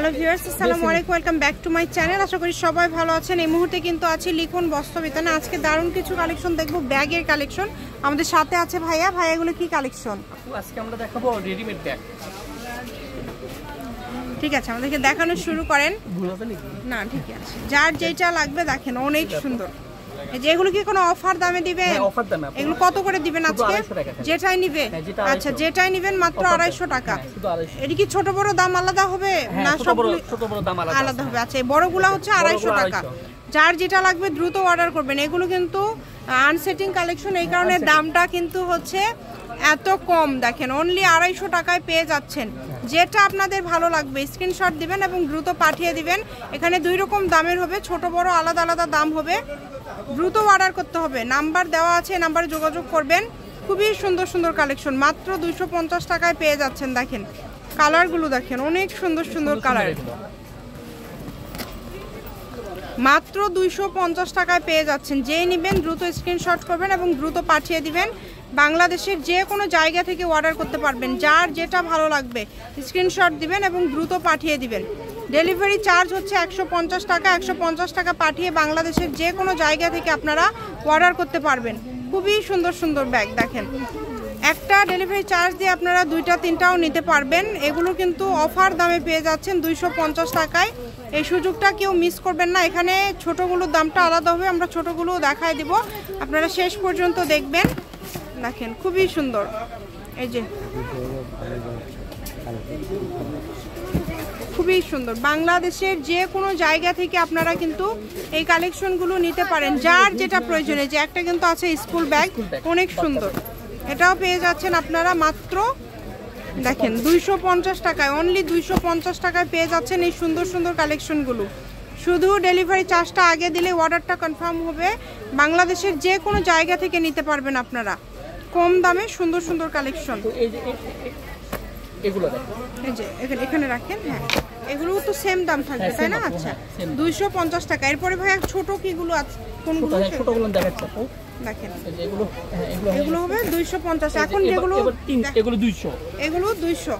Hello viewers, আসসালামু আলাইকুম, welcome back to my channel. আশা করি সবাই ভালো আছেন। এই মুহূর্তে কিন্তু আছি লিখন বস্ত্রবিতানে। আজকে দারুণ কিছু কালেকশন দেখবো, ব্যাগের কালেকশন। আমাদের সাথে আছে ভাইয়া। এগুলো কি কালেকশন? আজকে আমরা দেখাবো রেডিমেড ব্যাগ। ঠিক আছে, আমাদেরকে দেখানো শুরু করেন। না ঠিক আছে, যার যেটা লাগবে দেখেন, অনেক সুন্দর। যেগুলো কি কোনো অফার দামে দিবেন? অফার দামে। এগুলো কত করে দিবেন আজকে? যেটাই নিবে। আচ্ছা, যেটাই নিবেন মাত্র 250 টাকা। এটা কি ছোট বড় দাম আলাদা হবে না? ছোট বড় দাম আলাদা হবে। আচ্ছা, এই বড়গুলো হচ্ছে 250 টাকা। যার যেটা লাগবে দ্রুত অর্ডার করবেন। এগুলো কিন্তু আনসেটিং কালেকশন, এই কারণে দামটা কিন্তু হচ্ছে এত কম। দেখেন, অনলি 250 টাকায় পেয়ে যাচ্ছেন। যেটা আপনাদের ভালো লাগবে স্ক্রিনশট দিবেন এবং দ্রুত পাঠিয়ে দিবেন। এখানে দুই রকম দামের হবে, ছোট বড় আলাদা আলাদা দাম হবে। দ্রুত অর্ডার করতে হবে, নাম্বার দেওয়া আছে, নাম্বারে যোগাযোগ করবেন। খুবই সুন্দর সুন্দর কালেকশন, মাত্র 250 টাকায় পেয়ে যাচ্ছেন। দেখেন কালারগুলো, দেখেন অনেক সুন্দর সুন্দর কালার। মাত্র 250 টাকায় পেয়ে যাচ্ছেন। যেই নেবেন দ্রুত স্ক্রিনশট করবেন এবং দ্রুত পাঠিয়ে দিবেন। বাংলাদেশের যে কোনো জায়গা থেকে অর্ডার করতে পারবেন। যার যেটা ভালো লাগবে স্ক্রিনশট দিবেন এবং দ্রুত পাঠিয়ে দিবেন। ডেলিভারি চার্জ হচ্ছে 150 টাকা। 150 টাকা পাঠিয়ে বাংলাদেশের যে কোনো জায়গা থেকে আপনারা অর্ডার করতে পারবেন। খুবই সুন্দর সুন্দর ব্যাগ। দেখেন, একটা ডেলিভারি চার্জ দিয়ে আপনারা 2টা 3টাও নিতে পারবেন। এগুলো কিন্তু অফার দামে পেয়ে যাচ্ছেন 250 টাকায়। এই সুযোগটা কেউ মিস করবেন না। এখানে ছোটোগুলোর দামটা আলাদা হবে, আমরা ছোটোগুলোও দেখায় দিব, আপনারা শেষ পর্যন্ত দেখবেন। দেখেন খুবই সুন্দর। এই যে খুবই সুন্দর। বাংলাদেশের যে কোনো জায়গা থেকে আপনারা কিন্তু এই কালেকশনগুলো নিতে পারেন, যার যেটা প্রয়োজনে। যে একটা কিন্তু আছে স্কুল ব্যাগ, অনেক সুন্দর। এটাও পেয়ে যাচ্ছেন আপনারা মাত্র দেখেন 250 টাকায়। অনলি 250 টাকায় পেয়ে যাচ্ছেন এই সুন্দর সুন্দর কালেকশনগুলো। শুধু ডেলিভারি চার্জটা আগে দিলে অর্ডারটা কনফার্ম হবে। বাংলাদেশের যে কোনো জায়গা থেকে নিতে পারবেন আপনারা কম দামে সুন্দর সুন্দর কালেকশন। এখানে রাখেন। হ্যাঁ, এগুলো তো সেম দাম থাকবে, তাই না? আচ্ছা, 250 টাকা। এরপরে ভাই ছোট কিগুলো আছে, কোনগুলো? ছোটগুলো দেখাচ্ছি দেখেন। এগুলো হবে 250। এখন যেগুলো এগুলো 200। এগুলো 200।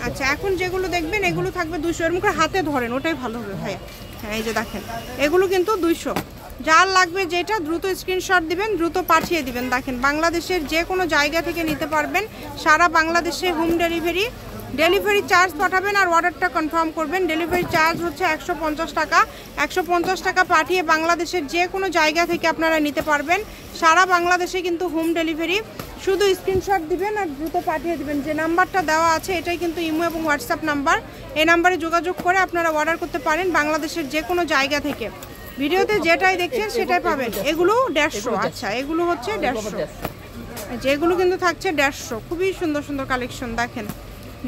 আচ্ছা, এখন যেগুলো দেখবেন এগুলো থাকবে 200। এর মুখে হাতে ধরেন, ওটাই ভালো হবে ভাইয়া। হ্যাঁ, এই যে দেখেন, এগুলো কিন্তু 200। যার লাগবে যেটা দ্রুত স্ক্রিনশট দিবেন, দ্রুত পাঠিয়ে দিবেন। দেখেন, বাংলাদেশের যে কোনো জায়গা থেকে নিতে পারবেন। সারা বাংলাদেশে হোম ডেলিভারি। ডেলিভারি চার্জ পাঠাবেন আর অর্ডারটা কনফার্ম করবেন। ডেলিভারি চার্জ হচ্ছে 150 টাকা। 150 টাকা পাঠিয়ে বাংলাদেশের যে কোনো জায়গা থেকে আপনারা নিতে পারবেন। সারা বাংলাদেশে কিন্তু হোম ডেলিভারি। শুধু স্ক্রিনশট দিবেন আর দ্রুত পাঠিয়ে দিবেন। যে নাম্বারটা দেওয়া আছে এটাই কিন্তু ইমো এবং হোয়াটসঅ্যাপ নাম্বার। এই নাম্বারে যোগাযোগ করে আপনারা অর্ডার করতে পারেন বাংলাদেশের যে কোনো জায়গা থেকে। ভিডিওতে যেটাই দেখছেন সেটাই পাবেন। এগুলো 150। আচ্ছা, এগুলো হচ্ছে 150। যেগুলো কিন্তু থাকছে 150। খুবই সুন্দর সুন্দর কালেকশন। দেখেন,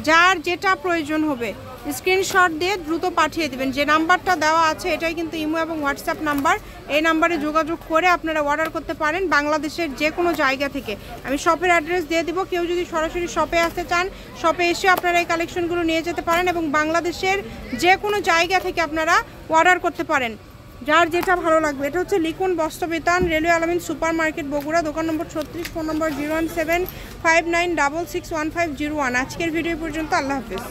যার যেটা প্রয়োজন হবে স্ক্রিনশট দিয়ে দ্রুত পাঠিয়ে দিবেন। যে নাম্বারটা দেওয়া আছে এটাই কিন্তু ইমো এবং হোয়াটসঅ্যাপ নাম্বার। এই নাম্বারে যোগাযোগ করে আপনারা অর্ডার করতে পারেন বাংলাদেশের যে কোনো জায়গা থেকে। আমি শপের অ্যাড্রেস দিয়ে দিব। কেউ যদি সরাসরি শপে আসতে চান, শপে এসে আপনারা এই কালেকশনগুলো নিয়ে যেতে পারেন এবং বাংলাদেশের যে কোনো জায়গা থেকে আপনারা অর্ডার করতে পারেন। যার যেটা ভালো লাগবে। এটা হচ্ছে লিখন বস্ত্রবিতান, রেলওয়ে আলামিন সুপার মার্কেট, বগুড়া। দোকান নম্বর 36, ফোন নম্বর 01759661501। আজকের ভিডিও পর্যন্ত। আল্লাহ হাফেজ।